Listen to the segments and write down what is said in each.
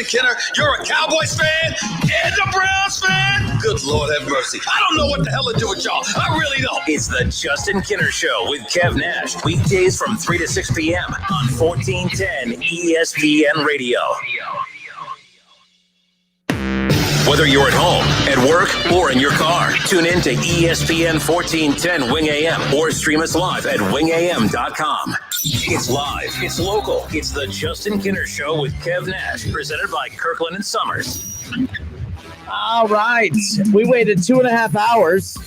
Kenner, you're a Cowboys fan and a Browns fan? Good Lord have mercy. I don't know what the hell to do with y'all. I really don't. It's the Justin Kenner Show with Kev Nash. Weekdays from 3 to 6 p.m. on 1410 ESPN Radio. Whether you're at home, at work, or in your car, tune in to ESPN 1410 Wing AM or stream us live at wingam.com. It's live, it's local, it's the Justin Kenner Show with Kev Nash, presented by Kirkland and Summers. All right. We waited 2.5 hours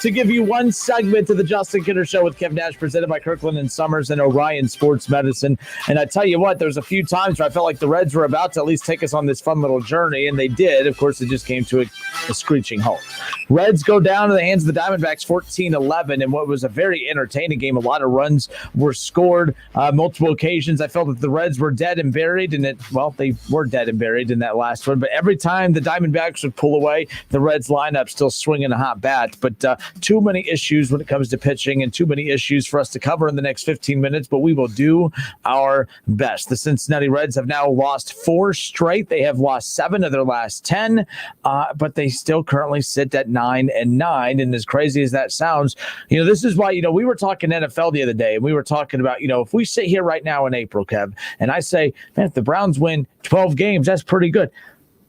to give you one segment of the Justin Kenner Show with Kev Nash, presented by Kirkland and Summers and Orion Sports Medicine. And I tell you what, there's a few times where I felt like the Reds were about to at least take us on this fun little journey, and they did. Of course, it just came to a screeching halt. Reds go down to the hands of the Diamondbacks 14-11 in what was a very entertaining game. A lot of runs were scored, multiple occasions. I felt that the Reds were dead and buried, and they were dead and buried in that last one. But every time the Diamondbacks would pull away, the Reds lineup still swinging a hot bat. But too many issues when it comes to pitching and too many issues for us to cover in the next 15 minutes, but we will do our best. The Cincinnati Reds have now lost 4 straight. They have lost 7 of their last 10, but they still currently sit at 9-9. And as crazy as that sounds, this is why, we were talking NFL the other day, and we were talking about, if we sit here right now in April, Kev, and I say, man, if the Browns win 12 games, that's pretty good.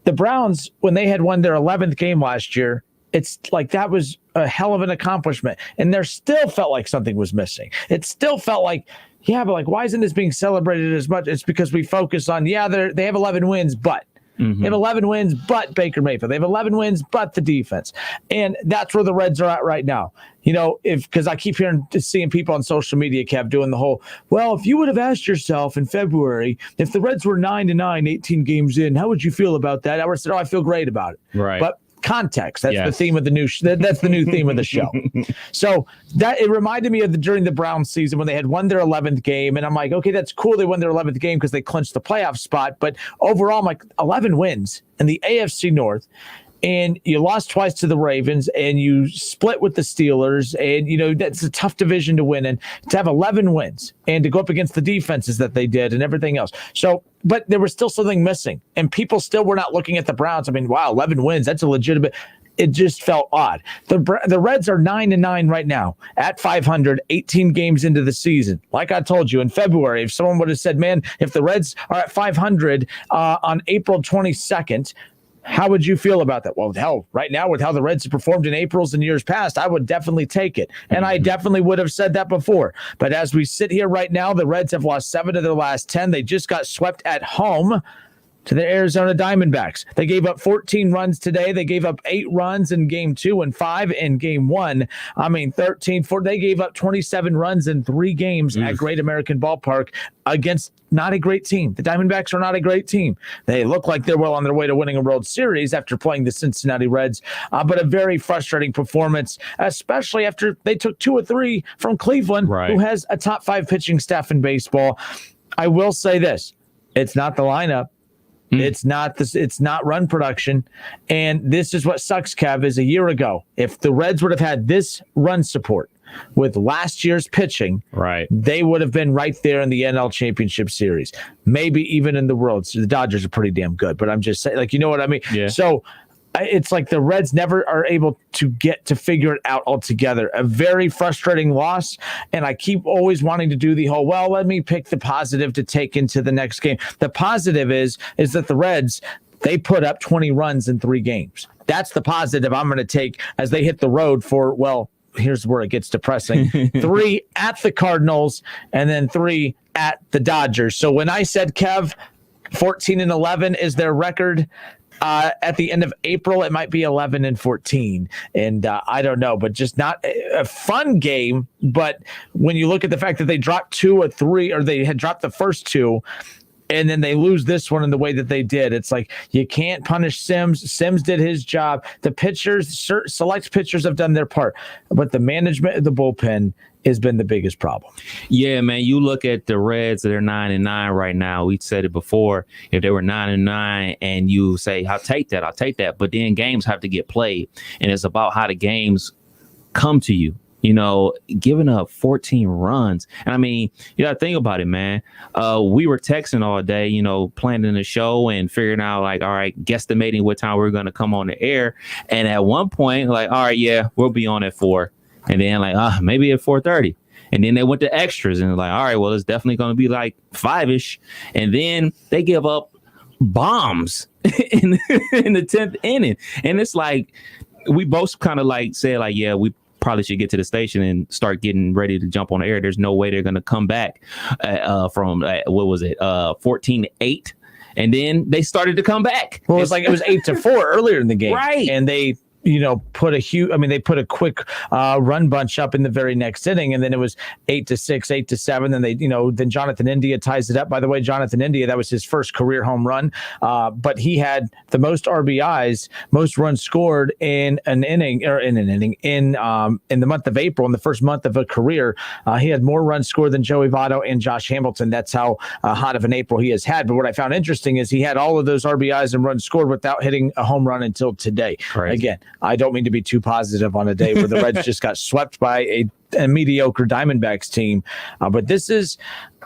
The Browns, when they had won their 11th game last year, it's like that was a hell of an accomplishment. And there still felt like something was missing. It still felt like, but why isn't this being celebrated as much? It's because we focus on, they have 11 wins, but. Mm-hmm. They have 11 wins, but Baker Mayfield. They have 11 wins, but the defense. And that's where the Reds are at right now. Because I keep seeing people on social media, Kev, doing the whole, if you would have asked yourself in February, if the Reds were 9-9, 18 games in, how would you feel about that? I would have said, I feel great about it. Right. But context. That's the theme of the new. That's the new theme of the show. So that it reminded me of during the Browns season when they had won their 11th game, and I'm like, okay, that's cool. They won their 11th game because they clinched the playoff spot. But overall, I'm like 11 wins in the AFC North. And you lost twice to the Ravens, and you split with the Steelers, and that's a tough division to win. And to have 11 wins and to go up against the defenses that they did and everything else. So, but there was still something missing, and people still were not looking at the Browns. I mean, wow, 11 wins, that's a legitimate. It just felt odd. The Reds are 9-9 right now at 500, 18 games into the season. Like I told you in February, if someone would have said, man, if the Reds are at 500 on April 22nd, how would you feel about that? Well, hell, right now with how the Reds have performed in Aprils and years past, I would definitely take it. And I definitely would have said that before. But as we sit here right now, the Reds have lost 7 of their last 10. They just got swept at home to the Arizona Diamondbacks. They gave up 14 runs today. They gave up 8 runs in game 2 and 5 in game 1. 13-4. They gave up 27 runs in 3 games at Great American Ballpark against not a great team. The Diamondbacks are not a great team. They look like they're well on their way to winning a World Series after playing the Cincinnati Reds, but a very frustrating performance, especially after they took 2 or 3 from Cleveland, who has a top 5 pitching staff in baseball. I will say this. It's not the lineup. It's not run production. And this is what sucks, Kev, is a year ago. If the Reds would have had this run support with last year's pitching, they would have been right there in the NL Championship Series, maybe even in the World Series. The Dodgers are pretty damn good, but I'm just saying, you know what I mean? Yeah. So it's like the Reds never are able to get to figure it out altogether. A very frustrating loss, and I keep always wanting to do the whole, let me pick the positive to take into the next game. The positive is that the Reds, they put up 20 runs in 3 games. That's the positive I'm going to take as they hit the road for, here's where it gets depressing. 3 at the Cardinals and then 3 at the Dodgers. So when I said, Kev, 14-11 is their record, at the end of April, it might be 11-14. And I don't know, but just not a fun game. But when you look at the fact that they dropped 2 or 3, or they had dropped the first 2, and then they lose this one in the way that they did, it's like you can't punish Sims. Sims did his job. The pitchers, select pitchers have done their part. But the management of the bullpen has been the biggest problem. Yeah, man, you look at the Reds, they're 9-9 right now. We said it before. If they were 9-9 and you say, I'll take that. But then games have to get played. And it's about how the games come to you. giving up 14 runs. And I mean, you got to think about it, man. We were texting all day, planning the show and figuring out like, all right, guesstimating what time we're going to come on the air. And at one point, like, all right, yeah, we'll be on at 4. And then like, maybe at 4:30. And then they went to extras and like, all right, well, it's definitely going to be like 5-ish. And then they give up bombs in the 10th inning. And it's like, we both kind of like said like, yeah, we probably should get to the station and start getting ready to jump on the air. There's no way they're going to come back from 14-8. And then they started to come back. Well, it was 8-4 earlier in the game. Right. And they they put a quick run bunch up in the very next inning, and then it was 8-6, 8-7. Then then Jonathan India ties it up. By the way, Jonathan India, that was his first career home run, but he had the most RBIs, most runs scored in the month of April, in the first month of a career. He had more runs scored than Joey Votto and Josh Hamilton. That's how hot of an April he has had. But what I found interesting is he had all of those RBIs and runs scored without hitting a home run until today. Crazy. Again, I don't mean to be too positive on a day where the Reds just got swept by a mediocre Diamondbacks team. But this is,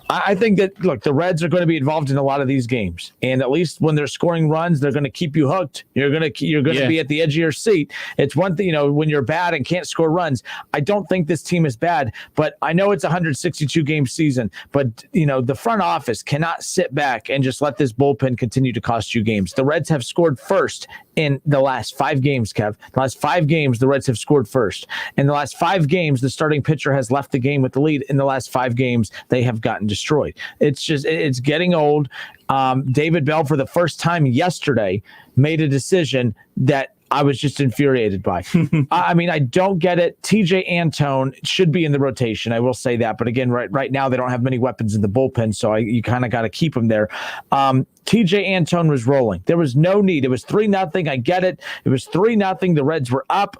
I think that, look, the Reds are going to be involved in a lot of these games. And at least when they're scoring runs, they're going to keep you hooked. You're going to be at the edge of your seat. It's one thing, when you're bad and can't score runs. I don't think this team is bad, but I know it's a 162 game season. But, the front office cannot sit back and just let this bullpen continue to cost you games. The Reds have scored first in the last 5 games, Kev. The last 5 games, the Reds have scored first. In the last 5 games, the starting pitcher has left the game with the lead. In the last 5 games, they have gotten destroyed. It's getting old. David Bell, for the first time yesterday, made a decision that I was just infuriated by. I mean, I don't get it. TJ Antone should be in the rotation. I will say that. But again, right now, they don't have many weapons in the bullpen, so you kind of got to keep him there. TJ Antone was rolling. There was no need. It was 3-0. I get it. It was 3-0. The Reds were up.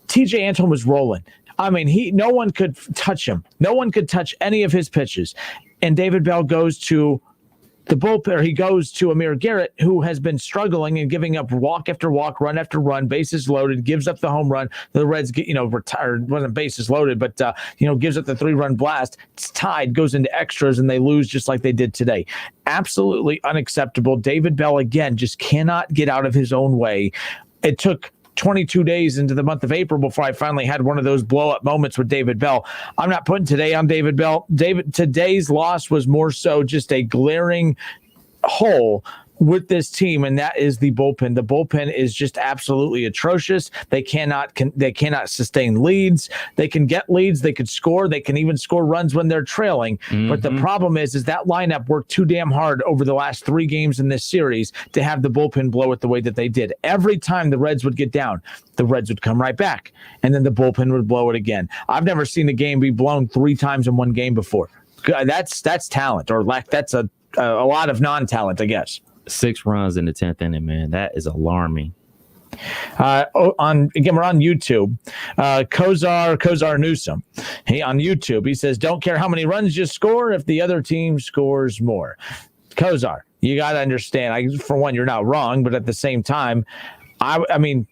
TJ Antone was rolling. I mean, no one could touch him. No one could touch any of his pitches. And David Bell goes to the bullpen, or he goes to Amir Garrett, who has been struggling and giving up walk after walk, run after run, bases loaded, gives up the home run. The Reds get, retired, wasn't bases loaded, but, gives up the 3-run blast. It's tied, goes into extras, and they lose just like they did today. Absolutely unacceptable. David Bell, again, just cannot get out of his own way. It took 22 days into the month of April before I finally had one of those blow-up moments with David Bell. I'm not putting today on David Bell. Today's loss was more so just a glaring hole with this team, and that is the bullpen. The bullpen is just absolutely atrocious. They cannot sustain leads. They can get leads. They could score. They can even score runs when they're trailing. Mm-hmm. But the problem is that lineup worked too damn hard over the last 3 games in this series to have the bullpen blow it the way that they did. Every time the Reds would get down, the Reds would come right back, and then the bullpen would blow it again. I've never seen a game be blown 3 times in one game before. That's talent, or that's a lot of non-talent, I guess. 6 runs in the 10th inning, man. That is alarming. We're on YouTube. Kozar Newsom. On YouTube, he says, "Don't care how many runs you score if the other team scores more." Kozar, you got to understand. For one, you're not wrong, but at the same time, I mean,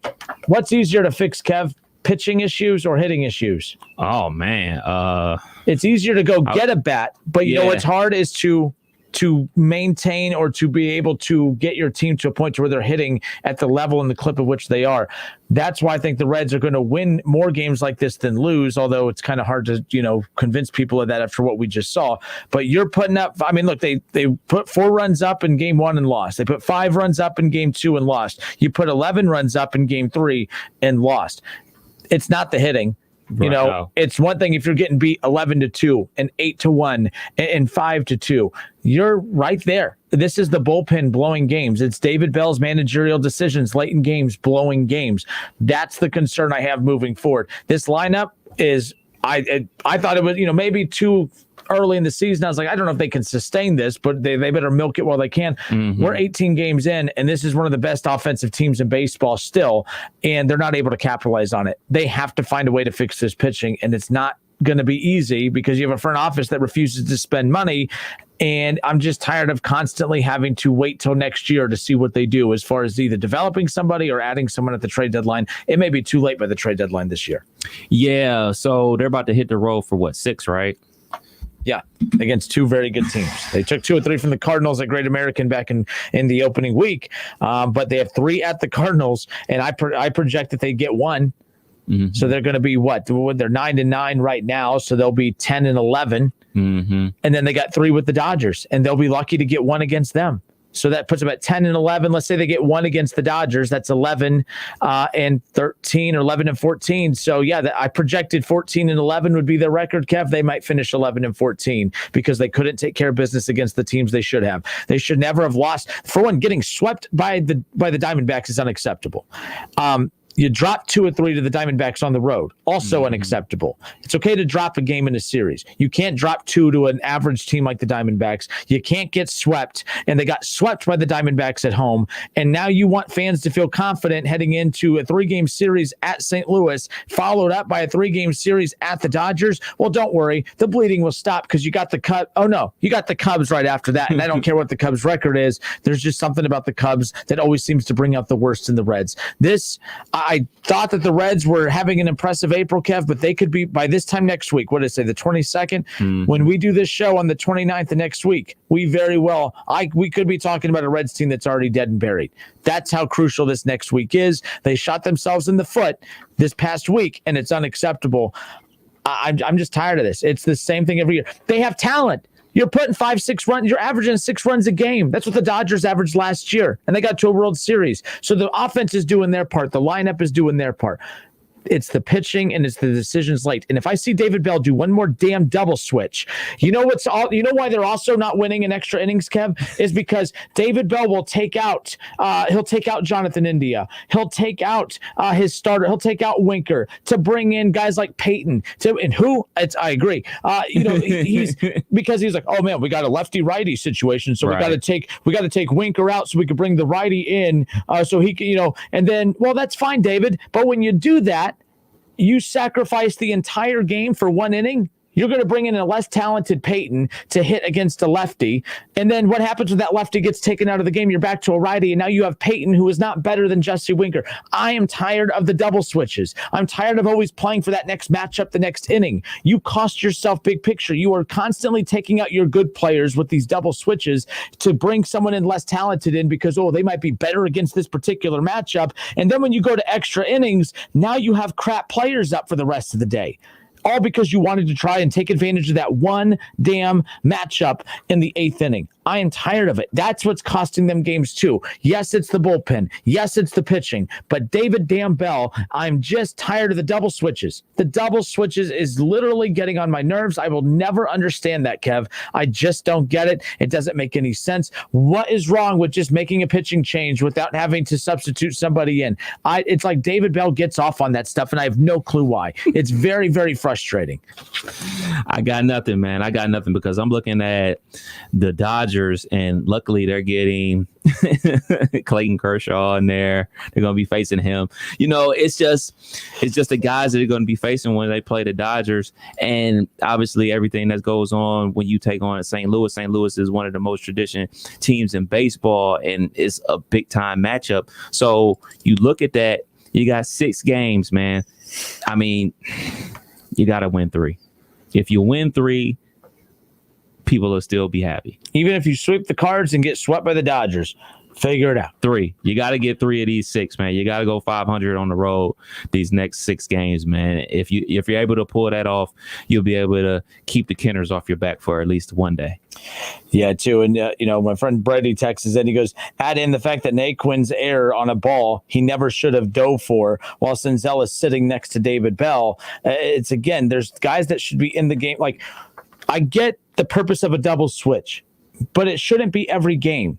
what's easier to fix, Kev? Pitching issues or hitting issues? Oh man, it's easier to go get a bat, but you know what's hard is to maintain or to be able to get your team to a point to where they're hitting at the level and the clip of which they are. That's why I think the Reds are going to win more games like this than lose, although it's kind of hard to, convince people of that after what we just saw. But you're putting up, I mean, look, they put 4 runs up in game 1 and lost. They put 5 runs up in game 2 and lost. You put 11 runs up in game 3 and lost. It's not the hitting. It's one thing if you're getting beat 11-2 and 8-1 and 5-2. You're right there. This is the bullpen blowing games. It's David Bell's managerial decisions late in games blowing games. That's the concern I have moving forward. This lineup is, I thought it was, maybe too early in the season. I was like, I don't know if they can sustain this, but they better milk it while they can. Mm-hmm. We're 18 games in, and this is one of the best offensive teams in baseball still, and they're not able to capitalize on it. They have to find a way to fix this pitching, and it's not going to be easy because you have a front office that refuses to spend money. And I'm just tired of constantly having to wait till next year to see what they do as far as either developing somebody or adding someone at the trade deadline. It may be too late by the trade deadline this year. Yeah. So they're about to hit the road for what, 6, right? Yeah, against 2 very good teams. They took 2 or 3 from the Cardinals at Great American back in the opening week, but they have 3 at the Cardinals, and I project that they get 1. Mm-hmm. So they're going to be what? They're 9-9 right now, so they'll be 10-11, and then they got 3 with the Dodgers, and they'll be lucky to get 1 against them. So that puts them at 10-11. Let's say they get 1 against the Dodgers. That's 11 and 13 or 11 and 14. So yeah, I projected 14-11 would be their record, Kev. They might finish 11 and 14 because they couldn't take care of business against the teams they should have. They should never have lost. For one, getting swept by the Diamondbacks is unacceptable. You drop 2 or 3 to the Diamondbacks on the road. Also unacceptable. It's okay to drop a game in a series. You can't drop 2 to an average team like the Diamondbacks. You can't get swept, and they got swept by the Diamondbacks at home. And now you want fans to feel confident heading into a 3-game series at St. Louis, followed up by a 3-game series at the Dodgers. Well, don't worry. The bleeding will stop because you got the Cubs. Oh, no. You got the Cubs right after that, and I don't care what the Cubs' record is. There's just something about the Cubs that always seems to bring out the worst in the Reds. I thought that the Reds were having an impressive April, Kev, but they could be by this time next week. What did I say, the 22nd? When we do this show on the 29th of next week, we could be talking about a Reds team that's already dead and buried. That's how crucial this next week is. They shot themselves in the foot this past week, and it's unacceptable. I'm just tired of this. It's the same thing every year. They have talent. You're putting 5-6 runs. You're averaging 6 runs a game. That's what the Dodgers averaged last year, and they got to a World Series. So the offense is doing their part. The lineup is doing their part. It's the pitching and it's the decisions late. And if I see David Bell do one more damn double switch, you know why they're also not winning in extra innings, Kev, is because David Bell will take out he'll take out Jonathan India. He'll take out his starter. He'll take out Winker to bring in guys like Peyton. I agree. He's because he's like, oh man, we got a lefty righty situation, so we got to take Winker out so we could bring the righty in so he can, and then that's fine, David. But when you do that, you sacrifice the entire game for 1 inning. You're going to bring in a less talented Peyton to hit against a lefty. And then what happens when that lefty gets taken out of the game? You're back to a righty, and now you have Peyton, who is not better than Jesse Winker. I am tired of the double switches. I'm tired of always playing for that next matchup, the next inning. You cost yourself big picture. You are constantly taking out your good players with these double switches to bring someone in less talented in because, they might be better against this particular matchup. And then when you go to extra innings, now you have crap players up for the rest of the day. All because you wanted to try and take advantage of that one damn matchup in the 8th inning. I am tired of it. That's what's costing them games too. Yes, it's the bullpen. Yes, it's the pitching. But David damn Bell, I'm just tired of the double switches. The double switches is literally getting on my nerves. I will never understand that, Kev. I just don't get it. It doesn't make any sense. What is wrong with just making a pitching change without having to substitute somebody in? It's like David Bell gets off on that stuff, and I have no clue why. It's very, very frustrating. I got nothing, man. I got nothing because I'm looking at the Dodgers, and luckily they're getting Clayton Kershaw in there. They're going to be facing him. It's just the guys that are going to be facing when they play the Dodgers. And obviously everything that goes on when you take on St. Louis. St. Louis is one of the most traditional teams in baseball, and it's a big time matchup. So you look at that, you got 6 games, man. I mean, you got to win 3. If you win 3, people will still be happy. Even if you sweep the Cards and get swept by the Dodgers, figure it out. 3. You got to get 3 of these 6, man. You got to go 500 on the road these next 6 games, man. If you're able to pull that off, you'll be able to keep the Kenners off your back for at least one day. Yeah, too. And, my friend Brady texts and he goes, add in the fact that Naquin's error on a ball he never should have dove for while Senzel is sitting next to David Bell. It's, again, there's guys that should be in the game. Like, I get the purpose of a double switch, but it shouldn't be every game.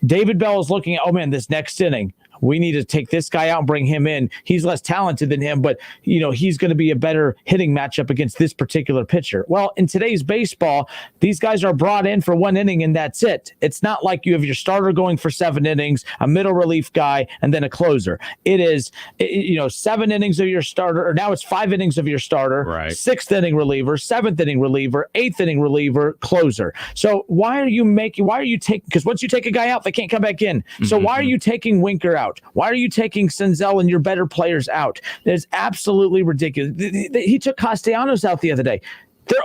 David Bell is looking at, this next inning, we need to take this guy out and bring him in. He's less talented than him, but he's going to be a better hitting matchup against this particular pitcher. Well, in today's baseball, these guys are brought in for 1 inning and that's it. It's not like you have your starter going for 7 innings, a middle relief guy, and then a closer. It is 7 innings of your starter, or now it's 5 innings of your starter, right. 6th inning reliever, 7th inning reliever, 8th inning reliever, closer. So why are you taking, because once you take a guy out, they can't come back in. So why are you taking Winker out? Why are you taking Senzel and your better players out? It's absolutely ridiculous. He took Castellanos out the other day. They're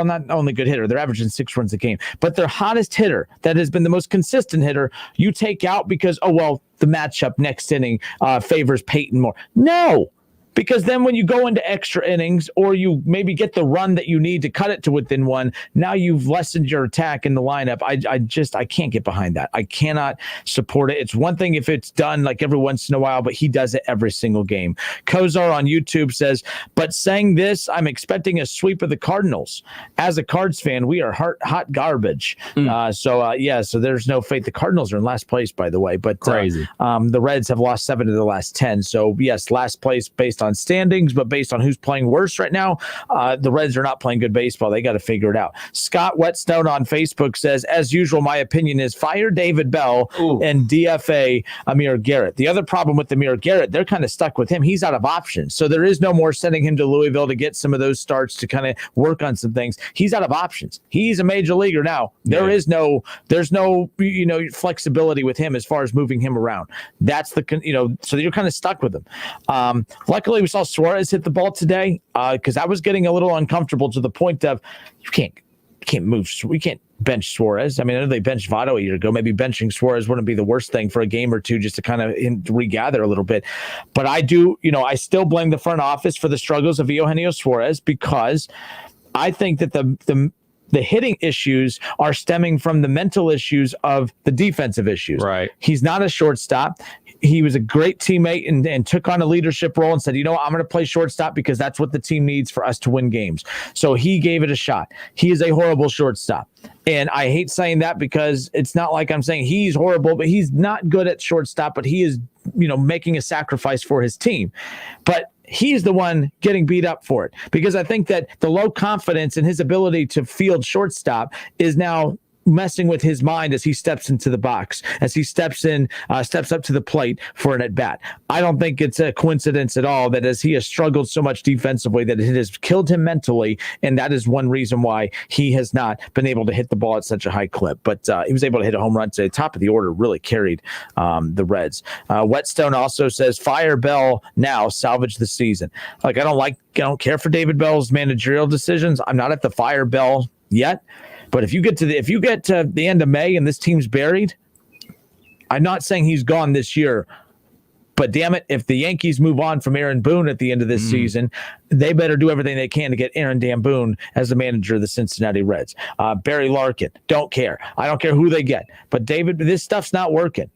not only good hitter. They're averaging 6 runs a game, but their hottest hitter that has been the most consistent hitter, you take out because, the matchup next inning favors Peyton more. No. Because then when you go into extra innings or you maybe get the run that you need to cut it to within 1, now you've lessened your attack in the lineup. I can't get behind that. I cannot support it. It's one thing if it's done like every once in a while, but he does it every single game. Kozar on YouTube says, but saying this, I'm expecting a sweep of the Cardinals. As a Cards fan, we are hot garbage. So there's no faith. The Cardinals are in last place, by the way, but crazy. The Reds have lost 7 of the last 10. So yes, last place based on standings, but based on who's playing worse right now, the Reds are not playing good baseball. They got to figure it out. Scott Whetstone on Facebook says, as usual, my opinion is fire David Bell and DFA Amir Garrett. The other problem with Amir Garrett, they're kind of stuck with him. He's out of options. So there is no more sending him to Louisville to get some of those starts to kind of work on some things. He's out of options. He's a major leaguer now. There's no flexibility with him as far as moving him around. That's so you're kind of stuck with him. Luckily, we saw Suarez hit the ball today because I was getting a little uncomfortable to the point of you can't move. We can't bench Suarez. I mean, I know they benched Votto a year ago. Maybe benching Suarez wouldn't be the worst thing for a game or two just to kind of regather a little bit. But I do, I still blame the front office for the struggles of Eugenio Suarez because I think that the hitting issues are stemming from the mental issues of the defensive issues. Right. He's not a shortstop. He was a great teammate and took on a leadership role and said, I'm going to play shortstop because that's what the team needs for us to win games. So he gave it a shot. He is a horrible shortstop. And I hate saying that because it's not like I'm saying he's horrible, but he's not good at shortstop, but he is, making a sacrifice for his team. But he's the one getting beat up for it because I think that the low confidence in his ability to field shortstop is now messing with his mind as he steps into the box, as he steps up to the plate for an at-bat. I don't think it's a coincidence at all that as he has struggled so much defensively that it has killed him mentally, and that is one reason why he has not been able to hit the ball at such a high clip. But he was able to hit a home run today. Top of the order, really carried the Reds. Whetstone also says, fire Bell now, salvage the season. I don't care for David Bell's managerial decisions. I'm not at the fire Bell yet. But if you get to the end of May and this team's buried, I'm not saying he's gone this year. But damn it, if the Yankees move on from Aaron Boone at the end of this season, they better do everything they can to get Aaron Dan Boone as the manager of the Cincinnati Reds. Barry Larkin, don't care. I don't care who they get. But David, this stuff's not working.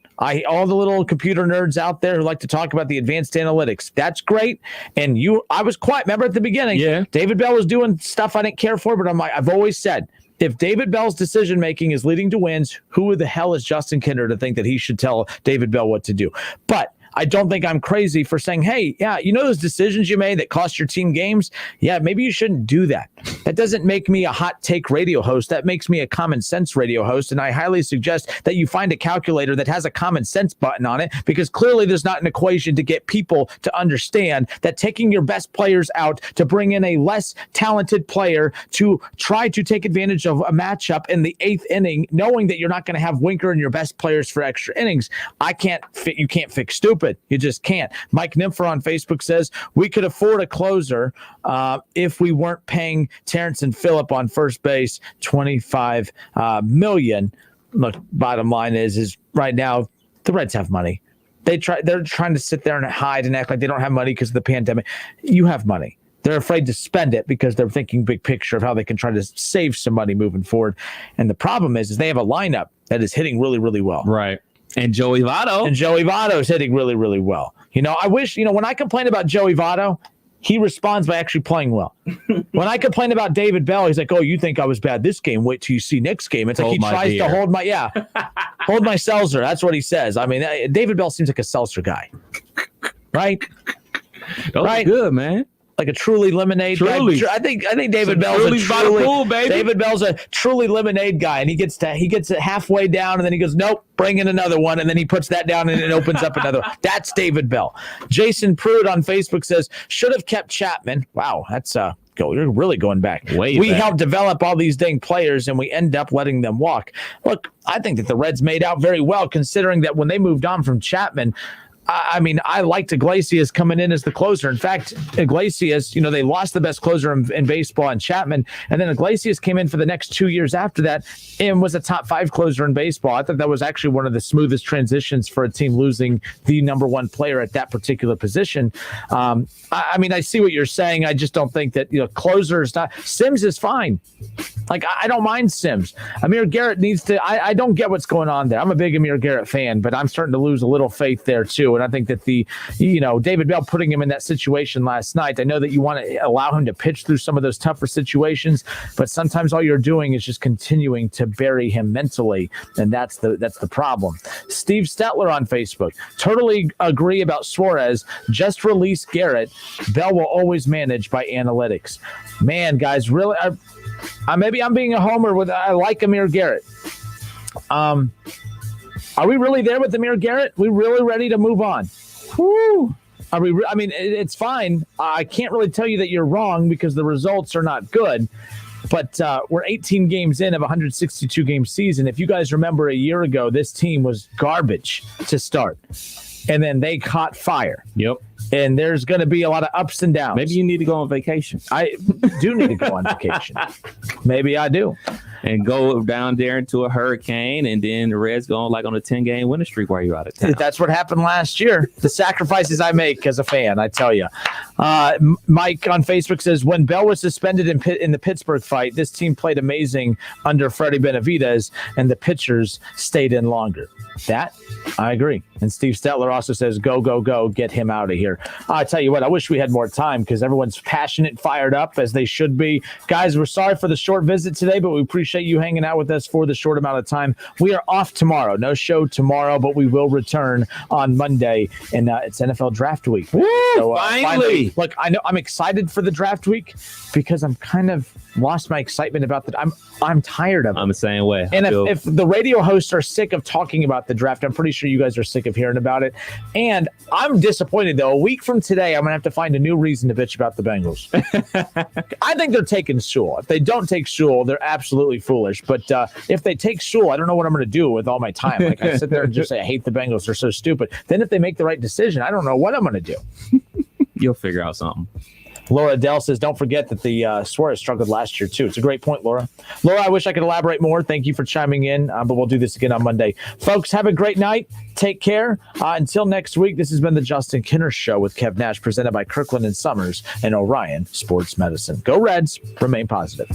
All the little computer nerds out there who like to talk about the advanced analytics, that's great. And I was quiet. Remember at the beginning, David Bell was doing stuff I didn't care for, but I've always said, if David Bell's decision-making is leading to wins, who the hell is Justin Kinder to think that he should tell David Bell what to do? But I don't think I'm crazy for saying, hey, those decisions you made that cost your team games? Yeah, maybe you shouldn't do that. That doesn't make me a hot take radio host. That makes me a common sense radio host. And I highly suggest that you find a calculator that has a common sense button on it, because clearly there's not an equation to get people to understand that taking your best players out to bring in a less talented player to try to take advantage of a matchup in the 8th inning, knowing that you're not going to have Winker and your best players for extra innings. You can't fix stupid. You just can't. Mike Nympher on Facebook says, we could afford a closer if we weren't paying Terrence and Phillip on first base $25 million. Look, bottom line is right now the Reds have money. They're trying to sit there and hide and act like they don't have money because of the pandemic. You have money. They're afraid to spend it because they're thinking big picture of how they can try to save some money moving forward. And the problem is they have a lineup that is hitting really, really well. Right. And Joey Votto. And Joey Votto is hitting really, really well. I wish, when I complain about Joey Votto, He responds by actually playing well. When I complain about David Bell, he's like, "Oh, you think I was bad this game? Wait till you see next game." It's like he tries to hold my seltzer. That's what he says. I mean, David Bell seems like a seltzer guy, right? Right, good man. Like a Truly lemonade guy. I think David Bell's David Bell's a Truly lemonade guy, and he gets it halfway down, and then he goes, "Nope, bring in another one," and then he puts that down, and it opens up another one. That's David Bell. Jason Pruitt on Facebook says, "Should have kept Chapman." Wow, that's you're really going back. We helped develop all these dang players, and we end up letting them walk. Look, I think that the Reds made out very well, considering that when they moved on from Chapman, I mean, I liked Iglesias coming in as the closer. In fact, Iglesias, they lost the best closer in baseball in Chapman, and then Iglesias came in for the next 2 years after that and was a top 5 closer in baseball. I thought that was actually one of the smoothest transitions for a team losing the number one player at that particular position. I mean, I see what you're saying. I just don't think that, closer is not. Sims is fine. Like, I don't mind Sims. Amir Garrett needs to. I don't get what's going on there. I'm a big Amir Garrett fan, but I'm starting to lose a little faith there too. And I think that David Bell putting him in that situation last night, I know that you want to allow him to pitch through some of those tougher situations, but sometimes all you're doing is just continuing to bury him mentally, and that's the problem. Steve Stetler on Facebook, totally agree about Suarez. Just release Garrett. Bell will always manage by analytics. Man, guys, really, maybe I'm being a homer with. I like Amir Garrett. Are we really there with Amir Garrett? We really ready to move on? Whew. Are we? I mean, it's fine. I can't really tell you that you're wrong because the results are not good. But we're 18 games in of a 162 game season. If you guys remember a year ago, this team was garbage to start, and then they caught fire. Yep. And there's going to be a lot of ups and downs. Maybe you need to go on vacation. I do need to go on vacation. Maybe I do. And go down there into a hurricane, and then the Reds go on a 10-game winning streak while you're out of town. That's what happened last year. The sacrifices I make as a fan, I tell you. Mike on Facebook says, when Bell was suspended in the Pittsburgh fight, this team played amazing under Freddie Benavidez, and the pitchers stayed in longer. That, I agree. And Steve Stetler also says, go, go, go, get him out of here. I tell you what, I wish we had more time because everyone's passionate, fired up, as they should be. Guys, we're sorry for the short visit today, but we appreciate you hanging out with us for the short amount of time. We are off tomorrow. No show tomorrow, but we will return on Monday, and it's NFL Draft Week. Woo, so, finally. Look, I know I'm excited for the draft week because I'm kind of lost my excitement about that. I'm tired of it. I'm the same way. And if the radio hosts are sick of talking about the draft, I'm pretty sure you guys are sick of hearing about it. And I'm disappointed, though. A week from today, I'm going to have to find a new reason to bitch about the Bengals. I think they're taking Sewell. If they don't take Sewell, they're absolutely foolish. But if they take Sewell, I don't know what I'm going to do with all my time. Like, I sit there and just say, I hate the Bengals. They're so stupid. Then if they make the right decision, I don't know what I'm going to do. You'll figure out something. Laura Dell says, don't forget that the Suarez struggled last year, too. It's a great point, Laura. Laura, I wish I could elaborate more. Thank you for chiming in, but we'll do this again on Monday. Folks, have a great night. Take care. Until next week, this has been the Justin Kinner Show with Kev Nash, presented by Kirkland & Summers and Orion Sports Medicine. Go Reds. Remain positive.